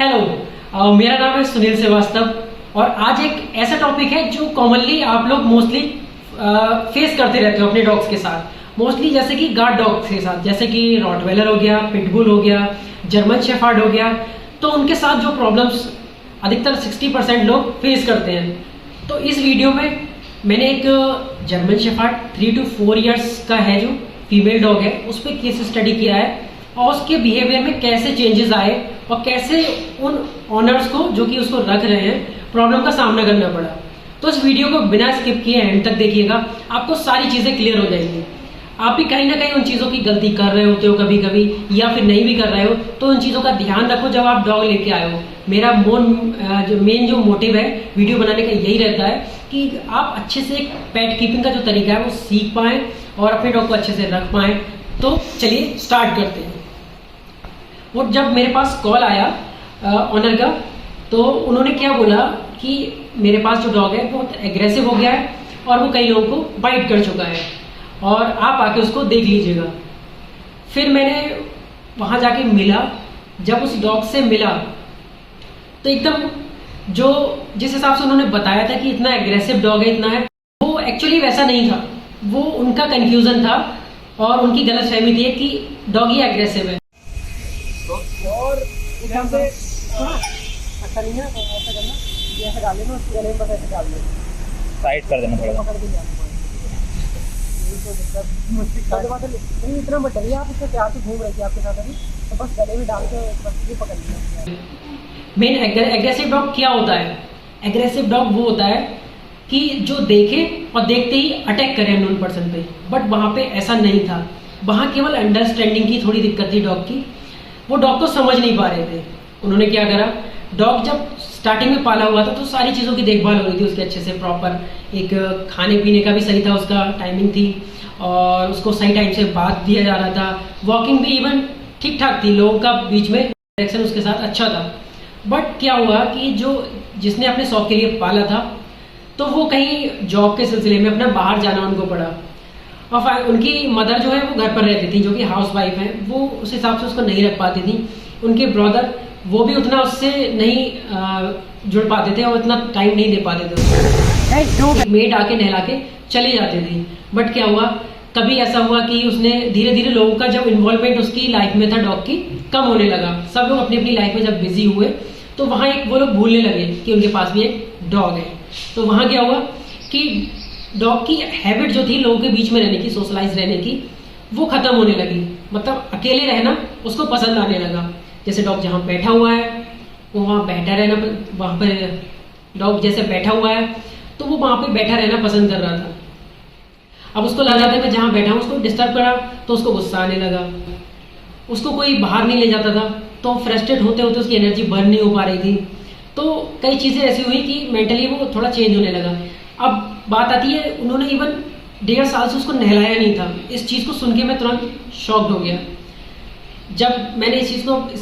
Hello, मेरा नाम है सुनील श्रीवास्तव और आज एक ऐसा टॉपिक है जो कॉमनली आप लोग मोस्टली फेस करते रहते हो अपने डॉग्स के साथ। मोस्टली जैसे कि गार्ड डॉग्स के साथ, जैसे कि रॉटवेलर हो गया, पिटबुल हो गया, जर्मन शेफर्ड हो गया, तो उनके साथ जो प्रॉब्लम्स अधिकतर 60% लोग फेस करते हैं। तो इस वीडियो में मैंने एक जर्मन शेफर्ड 3 to 4 इयर्स का है जो फीमेल डॉग है, उस पर केस स्टडी किया है और उसके बिहेवियर में कैसे चेंजेस आए और कैसे उन ऑनर्स को जो कि उसको रख रहे हैं प्रॉब्लम का सामना करना पड़ा। तो इस वीडियो को बिना स्किप किए एंड तक देखिएगा, आपको सारी चीज़ें क्लियर हो जाएंगी। आप भी कहीं ना कहीं उन चीज़ों की गलती कर रहे होते हो कभी कभी, या फिर नहीं भी कर रहे हो, तो उन चीज़ों का ध्यान रखो जब आप डॉग लेके आए हो। मेरा मेन जो मोटिव है वीडियो बनाने का यही रहता है कि आप अच्छे से एक पेट कीपिंग का जो तरीका है वो सीख पाएँ और अपने डॉग को अच्छे से रख पाएँ। तो चलिए स्टार्ट करते हैं। वो जब मेरे पास कॉल आया ऑनर का, तो उन्होंने क्या बोला कि मेरे पास जो डॉग है बहुत एग्रेसिव हो गया है और वो कई लोगों को बाइट कर चुका है और आप आके उसको देख लीजिएगा। फिर मैंने वहाँ जाके मिला, जब उस डॉग से मिला तो एकदम जो जिस हिसाब से उन्होंने बताया था कि इतना एग्रेसिव डॉग है, इतना है, वो एक्चुअली वैसा नहीं था। वो उनका कन्फ्यूज़न था और उनकी गलतफहमी थी कि डॉग ही एग्रेसिव है। और एकदम से अच्छा नहीं है, ऐसा करना, ये ऐसा डाल लेना, उसके गले में बस ऐसे डाल देना, टाइट कर देना थोड़ा। पकड़ के जाना। नहीं इतना मत डरिए, आप उसके प्यार से घूम रही थी आपके साथ अभी, तो बस गले में डाल के बस ये पकड़ लिया। मेन एग्रेसिव डॉग क्या होता है? एग्रेसिव डॉग वो होता है कि जो देखे और देखते ही अटैक करे अननोन पर्सन पे, बट वहाँ पे ऐसा नहीं था। वहाँ केवल अंडरस्टैंडिंग की थोड़ी दिक्कत थी डॉग की। वो डॉग को समझ नहीं पा रहे थे। उन्होंने क्या करा, डॉग जब स्टार्टिंग में पाला हुआ था तो सारी चीज़ों की देखभाल हो रही थी उसके अच्छे से, प्रॉपर एक खाने पीने का भी सही था, उसका टाइमिंग थी और उसको सही टाइम से बात दिया जा रहा था। वॉकिंग भी इवन ठीक ठाक थी, लोगों का बीच में डायरेक्शन उसके साथ अच्छा था। बट क्या हुआ कि जो जिसने अपने शौक के लिए पाला था, तो वो कहीं जॉब के सिलसिले में अपना बाहर जाना उनको पड़ा और उनकी मदर जो है वो घर पर रहती थी, जो कि हाउस वाइफ है, वो उस हिसाब से उसको नहीं रख पाती थी। उनके ब्रदर वो भी उतना उससे नहीं जुड़ पाते थे और उतना टाइम नहीं दे पाते थे। जो मेड आके नहला के चले जाते थे। बट क्या हुआ, कभी ऐसा हुआ कि उसने धीरे धीरे लोगों का जब इन्वॉल्वमेंट उसकी लाइफ में था डॉग की, कम होने लगा। सब लोग अपनी अपनी लाइफ में जब बिजी हुए तो वहाँ एक वो लोग भूलने लगे कि उनके पास भी एक डॉग है। तो वहाँ क्या हुआ कि डॉग की हैबिट जो थी लोगों के बीच में रहने की, सोशलाइज रहने की, वो खत्म होने लगी। मतलब अकेले रहना उसको पसंद आने लगा। जैसे डॉग जहाँ बैठा हुआ है वो वहाँ बैठा रहना, वहाँ पर डॉग जैसे बैठा हुआ है तो वो वहाँ पे बैठा रहना पसंद कर रहा था। अब उसको लगा था कि जहाँ बैठा हूँ उसको डिस्टर्ब करा तो उसको गुस्सा आने लगा। उसको कोई बाहर नहीं ले जाता था तो फ्रस्ट्रेट होते होते उसकी एनर्जी बर्न नहीं हो पा रही थी। तो कई चीज़ें ऐसी हुई कि मेंटली वो थोड़ा चेंज होने लगा। अब बात आती है, उन्होंने इवन 1.5 साल से उसको नहलाया नहीं था। इस चीज़ को सुन के मैं तुरंत शॉक्ड हो गया। जब मैंने इस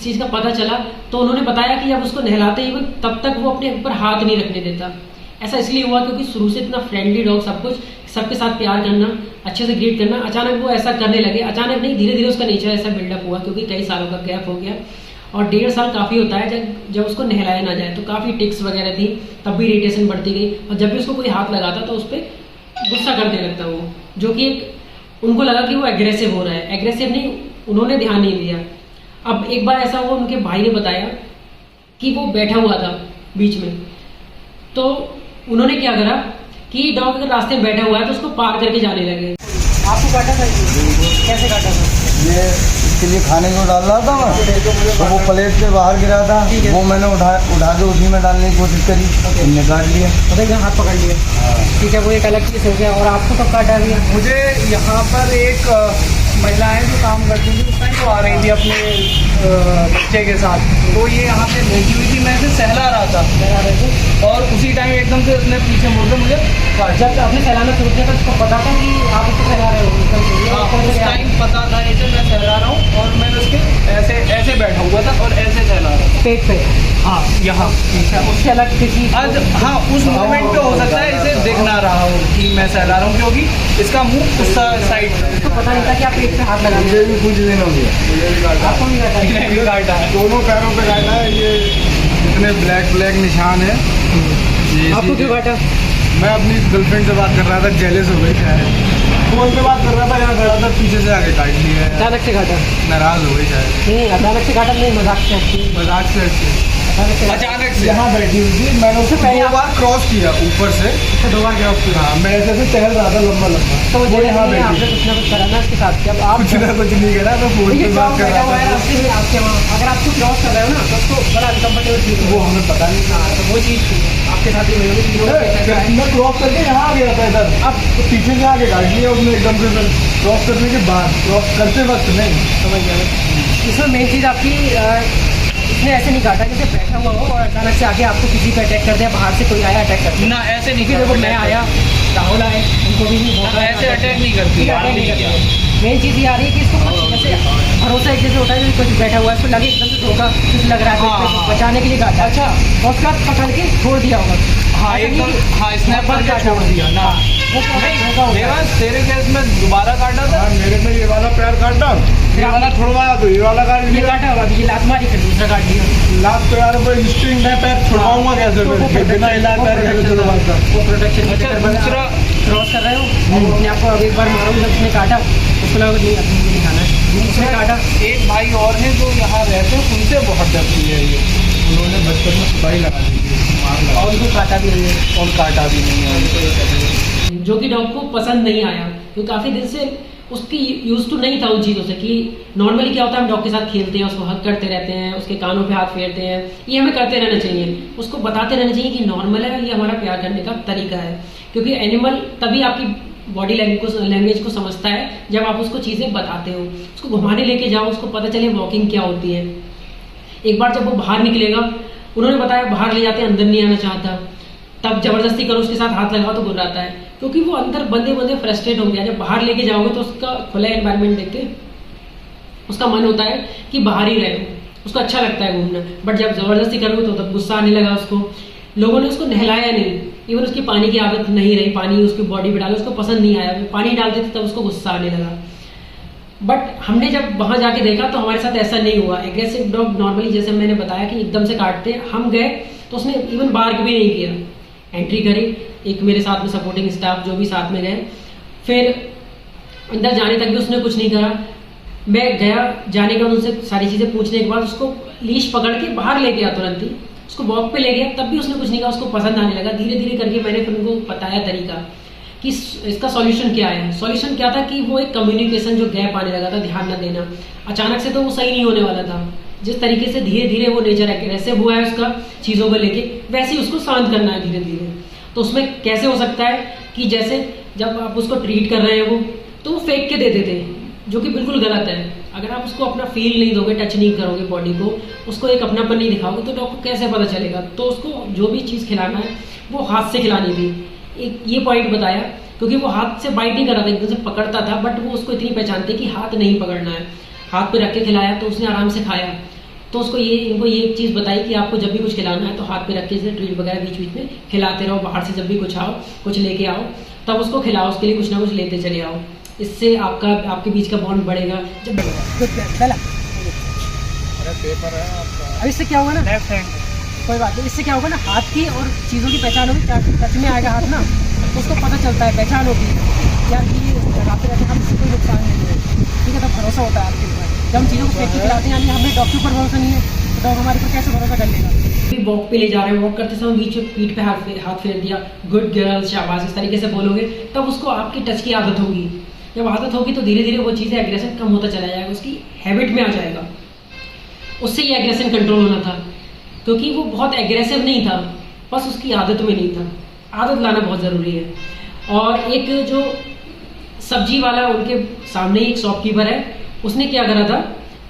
चीज़ का पता चला तो उन्होंने बताया कि जब उसको नहलाते इवन तब तक वो अपने ऊपर हाथ नहीं रखने देता। ऐसा इसलिए हुआ क्योंकि शुरू से इतना फ्रेंडली डॉग, सब कुछ सबके साथ प्यार करना, अच्छे से ग्रीट करना, अचानक वो ऐसा करने लगे। अचानक नहीं, धीरे धीरे उसका नेचर ऐसा बिल्डअप हुआ क्योंकि कई सालों का गैप हो गया। और 1.5 साल काफ़ी होता है जब उसको नहलाया ना जाए, तो काफ़ी टिक्स वगैरह थी, तब भी इरिटेशन बढ़ती गई और जब भी उसको कोई हाथ लगाता तो उस पर गुस्सा करने लगता वो, जो कि एक उनको लगा कि वो एग्रेसिव हो रहा है। एग्रेसिव नहीं, उन्होंने ध्यान नहीं दिया। अब एक बार ऐसा हुआ, उनके भाई ने बताया कि वो बैठा हुआ था बीच में, तो उन्होंने क्या करा कि डॉग अगर रास्ते में बैठा हुआ है तो उसको पार करके जाने लगे। आपको काटा था? कैसे काटा था? ये इसके लिए खाने को डाल रहा था मैं, तो वो प्लेट से बाहर गिरा था, वो मैंने उठा के उसी में डालने की कोशिश करी, उनने काट लिया। तो हाथ पकड़ लिया। ठीक है, वो एक अलग चीज़ हो गया। और आपको कब काटा दिया? मुझे यहाँ पर एक महिलाएं जो काम करती थी उस टाइम तो आ रही थी अपने बच्चे के साथ, तो ये यहाँ पे बैठी हुई थी, मैं इसे सहला रहा था और उसी टाइम एकदम से उसने पीछे मुड़ के मुझे काट। जब आपने सहलाना शुरू किया था उसको पता था कि आप उसको सहला रहे हो? उस टाइम पता था इसे मैं सहला रहा हूँ और मैं उसके ऐसे बैठा हुआ था और ऐसे सहला रहा था पेट पे। हाँ, यहाँ उससे अलग किसी हाँ उस मोमेंट पे हो सकता है इसे दिख ना रहा हो कि मैं सहला रहा हूँ, क्योंकि इसका मुंह उस साइड, उसको पता नहीं था कि आप पेट पे हाथ लगा। मुझे भी कुछ दिन हो गया, आपको भी काटा? काटा है, दोनों पैरों पे काटा है। ये इतने ब्लैक निशान है। आपको क्यों काटा? मैं अपनी गर्लफ्रेंड से बात कर रहा था, जेलस हो गई शायद। फोन पे बात कर रहा था, यहाँ खड़ा था, पीछे से आके काट लिया है। अचानक से काटा? नाराज हो गई शायद। नहीं, अचानक से काटा नहीं, मजाक से अच्छी। मजाक से अचानक से यहाँ बैठी हुई थी, मैंने उसको पहले दो बार क्रॉस किया ऊपर से। तो 2 बार क्रॉस किया। हाँ, मैं ऐसे टहल रहा था लंबा तो वो यहाँ आपने बैठी। कुछ ना कुछ करा ना उसके साथ? जब आप कुछ नहीं करा, मैं फोन पे बात कर रहा था। आपके वहाँ अगर आपको क्रॉस कर रहे हो ना तो उसको बड़ा अनकम्फर्टेबल फील वो हमें पता नहीं था। तो वो चीज़ थी आपके साथ ही हुई। मैं क्रॉस करके यहाँ आ गया था इधर, अब तो पीछे से आके गाड़ी लिया उसने एकदम से। फिर क्रॉस करने के बाद, क्रॉस करते वक्त नहीं। समझ गया। इसमें मेन चीज़ आपकी इसने ऐसे नहीं काटा जैसे बैठा हुआ हो और अचानक से आके आपको किसी पे अटैक कर दिया, बाहर से कोई आया अटैक कर दिया। ना ऐसे नहीं, देखो मैं आया, राहुल आए, उनको भी नहीं भौंका, ऐसे अटैक नहीं करती। अटैक नहीं करती। मेन चीज़ ये आ रही है कि इसको कुछ जैसे भरोसा एक जैसे होता है, जैसे कुछ बैठा हुआ है, इसको लगे एकदम से धोखा कुछ लग रहा है, हाँ, तो हाँ। बचाने के लिए काटा। अच्छा। और उसके बाद पकड़ के छोड़ दिया होगा। हाँ, ऐसा एकदम, नहीं कि हाँ, स्नैप ऊपर करके काटा छोड़ दिया ना। वो धोखा होता है। देवांश, तेरे केस में दोबारा काटा था? हाँ, मेरे में ये वाला पैर काटा, ये वाला छुड़वाया तो ये वाला काट ये लिया। काटा होगा, अभी ये लात मारी फिर दूसरा काट लिया। लात तो यार कोई इंस्टिंक्ट है, पैर छुड़वाऊंगा कैसे? वो फिर बिना हिलाए पैर कैसे छुड़वाता? वो प्रोटेक्शन। अच्छा, दूसरा क्रॉस कर रहे हो और वो अपने आप को अब एक बार मारो, जब उसने काटा उसको लगा नहीं अपनी नहीं दिखाना है, उसने काटा। एक भाई और हैं जो यहाँ रहते हैं, उनसे बहुत डरती है ये। उन्होंने बचपन में सुपारी लगा दी थी, मार लगा। और उनको काटा भी नहीं है। और काटा भी नहीं है। जो कि डॉग को पसंद नहीं आया, क्योंकि काफ़ी दिन से उसकी यूज टू नहीं था उन चीज़ों से। कि नॉर्मली क्या होता है, हम डॉग के साथ खेलते हैं, उसको हक करते रहते हैं, उसके कानों पे हाथ फेरते हैं, ये हमें करते रहना चाहिए। उसको बताते रहना चाहिए कि नॉर्मल है, ये हमारा प्यार करने का तरीका है। क्योंकि एनिमल तभी आपकी बॉडी लैंग्वेज को समझता है जब आप उसको चीज़ें बताते हो। उसको घुमाने लेके जाओ, उसको पता चले वॉकिंग क्या होती है। एक बार जब वो बाहर निकलेगा, उन्होंने बताया बाहर ले जाते अंदर नहीं आना चाहता, तब जबरदस्ती करो उसके साथ हाथ लगाओ तो गुर्राता है, क्योंकि वो अंदर बंदे फ्रस्ट्रेट हो गया। जब बाहर लेके जाओगे तो उसका खुला एनवायरनमेंट देख के उसका मन होता है कि बाहर ही रहे, उसको अच्छा लगता है घूमना। बट जब जबरदस्ती करोगे तो तब गुस्सा आने लगा उसको। लोगों ने उसको नहलाया नहीं, इवन उसकी पानी की आदत नहीं रही, पानी उसकी बॉडी पे डाला, उसको पसंद नहीं आया। पानी डालते थे तब उसको गुस्सा आने लगा। बट हमने जब वहां जाके देखा तो हमारे साथ ऐसा नहीं हुआ। एग्रेसिव डॉग नॉर्मली जैसे मैंने बताया कि एकदम से काटते, हम गए तो उसने इवन बार्क भी नहीं किया। एंट्री करी, एक मेरे साथ में सपोर्टिंग स्टाफ जो भी साथ में गए, फिर अंदर जाने तक भी उसने कुछ नहीं करा। मैं गया, जाने के बाद उनसे सारी चीज़ें पूछने के बाद उसको लीश पकड़ के बाहर ले गया, तुरंत ही उसको वॉक पे ले गया, तब भी उसने कुछ नहीं कहा। उसको पसंद आने लगा। धीरे धीरे करके मैंने फिर उनको बताया तरीका कि इसका सॉल्यूशन क्या है। सॉल्यूशन क्या था कि वो एक कम्युनिकेशन जो गैप आने लगा था, ध्यान न देना, अचानक से तो वो सही नहीं होने वाला था। जिस तरीके से धीरे धीरे वो नेचर एग्रेसिव हुआ है उसका चीज़ों को लेके, वैसे ही उसको शांत करना है धीरे धीरे। तो उसमें कैसे हो सकता है कि जैसे जब आप उसको ट्रीट कर रहे हैं वो, तो वो फेंक के देते थे, जो कि बिल्कुल गलत है। अगर आप उसको अपना फील नहीं दोगे, टच नहीं करोगे बॉडी को, उसको एक अपनापन नहीं दिखाओगे, तो डॉग को कैसे पता चलेगा। तो उसको जो भी चीज़ खिलाना है वो हाथ से खिलानी थी। एक ये पॉइंट बताया, क्योंकि वो हाथ से बाइट नहीं कर रहा था, एकदम से पकड़ता था, बट वो उसको इतनी पहचानते कि हाथ नहीं पकड़ना है। हाथ पे रख के खिलाया तो उसने आराम से खाया। तो उसको इनको ये चीज़ बताई कि आपको जब भी कुछ खिलाना है तो हाथ पे रख के ट्रीट वगैरह बीच बीच में खिलाते रहो। बाहर से जब भी कुछ लेके आओ तब उसको खिलाओ, उसके लिए कुछ ना कुछ लेते चले आओ। इससे आपके बीच का बॉन्ड बढ़ेगा। जब पहला पेपर है आपका। अब इससे क्या होगा ना, लेफ्ट हैंड, कोई बात नहीं, इससे क्या होगा ना, हाथ की और चीज़ों की पहचान होगी। टच में आएगा हाथ ना, तो उसको पता चलता है, पहचान होगी यार कि लगाते रहते हम इससे कोई नुकसान नहीं है, ठीक है। तब भरोसा होता है आपके ऊपर। जब हम चीज़ों को फेंक के खिलाते हैं, यानी हमें डॉग के ऊपर भरोसा नहीं है, तो डॉग हमारे ऊपर कैसे भरोसा कर लेगा। भी वॉक पे ले जा रहे हैं, वॉक करते समय बीच में पीठ पे हाथ फेर दिया, गुड गर्ल, शाबाश, इस तरीके से बोलोगे, तब उसको आपकी टच की आदत होगी। जब आदत होगी तो धीरे धीरे वो चीज़ें एग्रेशन कम होता चला जाएगा, उसकी हैबिट में आ जाएगा। उससे ये एग्रेशन कंट्रोल होना था, क्योंकि वो बहुत एग्रेसिव नहीं था, बस उसकी आदत में नहीं था। आदत लाना बहुत ज़रूरी है। और एक जो सब्जी वाला उनके सामने एक शॉपकीपर है, उसने क्या करा था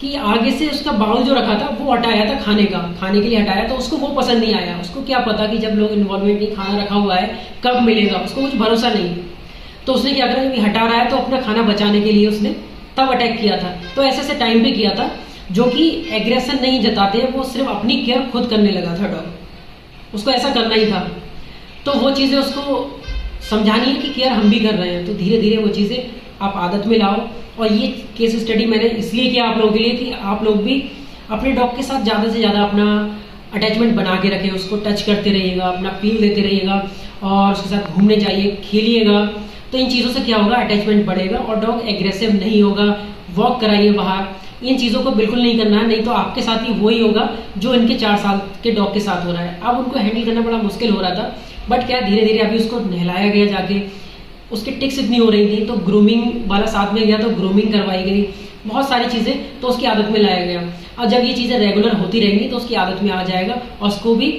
कि आगे से उसका बाउल जो रखा था वो हटाया था, खाने के लिए हटाया, तो उसको वो पसंद नहीं आया। उसको क्या पता कि जब लोग इन्वॉल्वमेंट नहीं, खाना रखा हुआ है कब मिलेगा, उसको कुछ भरोसा नहीं। तो उसने क्या करा, हटा रहा है तो अपना खाना बचाने के लिए उसने तब अटैक किया था। तो ऐसे टाइम पे किया था, जो कि एग्रेशन नहीं जताते, वो सिर्फ अपनी केयर खुद करने लगा था डॉग। उसको ऐसा करना ही था। तो वो चीज़ें उसको समझानी है कि केयर हम भी कर रहे हैं। तो धीरे धीरे वो चीज़ें आप आदत में लाओ। और ये केस स्टडी मैंने इसलिए किया आप लोगों के लिए कि आप लोग भी अपने डॉग के साथ ज़्यादा से ज़्यादा अपना अटैचमेंट बना के रखें, उसको टच करते रहिएगा, अपना फील देते रहिएगा और उसके साथ घूमने जाइए, खेलिएगा। तो इन चीज़ों से क्या होगा, अटैचमेंट बढ़ेगा और डॉग एग्रेसिव नहीं होगा। वॉक कराइए बाहर, इन चीज़ों को बिल्कुल नहीं करना है, नहीं तो आपके साथ ही वही होगा जो इनके 4 साल के डॉग के साथ हो रहा है। अब उनको हैंडल करना बड़ा मुश्किल हो रहा था, बट क्या धीरे धीरे अभी उसको नहलाया गया जाके, उसकी टिक्स इतनी हो रही थी तो ग्रूमिंग वाला साथ में गया तो ग्रूमिंग करवाई गई, बहुत सारी चीज़ें, तो उसकी आदत में लाया गया। और जब ये चीज़ें रेगुलर होती रहेंगी तो उसकी आदत में आ जाएगा और उसको भी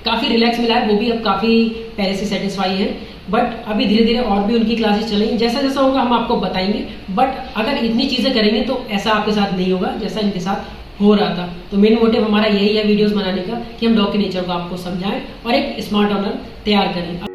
काफ़ी रिलैक्स मिला है, वो भी अब काफ़ी पहले से सेटिस्फाई है। बट अभी धीरे धीरे और भी उनकी क्लासेस चलेंगी, जैसा जैसा होगा हम आपको बताएंगे। बट अगर इतनी चीज़ें करेंगे तो ऐसा आपके साथ नहीं होगा जैसा इनके साथ हो रहा था। तो मेन मोटिव हमारा यही है वीडियोस बनाने का कि हम डॉग के नेचर को आपको समझाएं और एक स्मार्ट ओनर तैयार करें।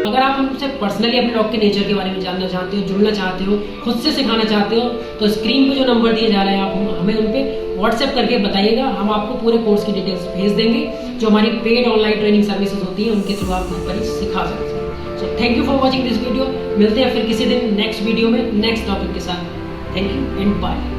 अगर आप हमसे पर्सनली अपने डॉग के नेचर के बारे में जानना चाहते हो, जुड़ना चाहते हो, खुद से सिखाना चाहते हो, तो स्क्रीन पे जो नंबर दिए जा रहे हैं आप हमें उन पे व्हाट्सएप करके बताइएगा। हम आपको पूरे कोर्स की डिटेल्स भेज देंगे, जो हमारी पेड ऑनलाइन ट्रेनिंग सर्विसेज होती है उनके थ्रू आप घर पर ही सिखा सकते हैं। So thank you for watching this video. मिलते हैं फिर किसी दिन नेक्स्ट वीडियो में नेक्स्ट टॉपिक के साथ। Thank you and bye.